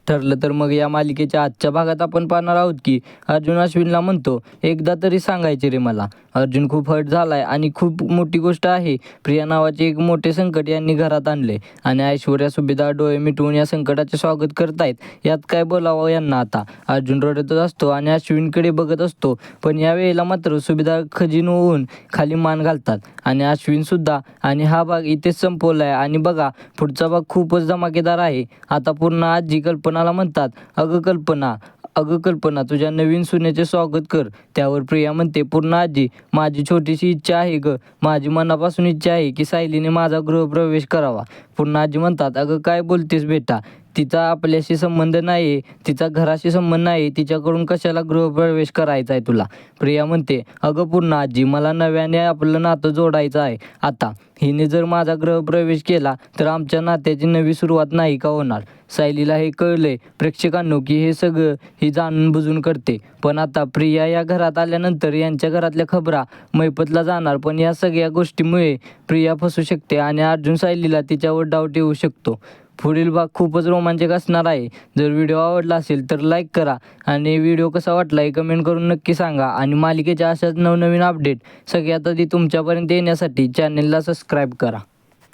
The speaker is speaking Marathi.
ठरलं तर मग या मालिकेच्या आजच्या भागात आपण पाहणार आहोत की अर्जुन अश्विनला म्हणतो, एकदा तरी सांगायचे रे मला. अर्जुन खूप हर्ट झालाय आणि खूप मोठी गोष्ट आहे. प्रिया नावाचे एक मोठे संकट यांनी घरात आणले आणि ऐश्वर्या सुभेदार डोळे मिटवून या संकटाचे स्वागत करतायत. यात काय बोलावं यांना आता. अर्जुन रडतच असतो आणि अश्विनकडे बघत असतो, पण यावेळेला मात्र सुभेदार खजीन होऊन खाली मान घालतात आणि अश्विन सुद्धा. आणि हा भाग इथेच संपवलाय आणि बघा पुढचा भाग खूपच धमाकेदार आहे. आता पूर्ण आजी कल्पनाला म्हणतात, अगं कल्पना तुझ्या नवीन सुनेचे स्वागत कर. त्यावर प्रिया म्हणते, पूर्ण आजी माझी छोटीशी इच्छा आहे ग. माझी मनापासून इच्छा आहे की सायलीने माझा गृहप्रवेश करावा. पूर्ण आजी म्हणतात, अगं काय बोलतेस बेटा, तिचा आपल्याशी संबंध नाही, तिचा घराशी संबंध नाही, तिच्याकडून कशाला गृहप्रवेश करायचा आहे तुला. प्रिया म्हणते, अगं पूर्ण आजी मला नव्याने आपलं नातं जोडायचं आहे. आता हिने जर माझा गृहप्रवेश केला तर आमच्या नात्याची नवी सुरुवात नाही का होणार. सायलीला हे कळलंय प्रेक्षकांनो की हे सगळं ही जाणून बुजून करते. पण आता प्रिया या घरात आल्यानंतर यांच्या घरातल्या खबरा मैपतला जाणार. पण या सगळ्या गोष्टीमुळे प्रिया फसू शकते आणि अर्जुन सायलीला तिच्यावर डाऊट येऊ शकतो. पुढील भाग खूपच रोमांचक असणार आहे. जर व्हिडिओ आवडला असेल तर लाईक करा आणि व्हिडिओ कसा वाटला हे कमेंट करून नक्की सांगा. आणि मालिकेच्या अशाच नवनवीन अपडेट सगळ्यात आधी तुमच्यापर्यंत येण्यासाठी चॅनलला सबस्क्राईब करा.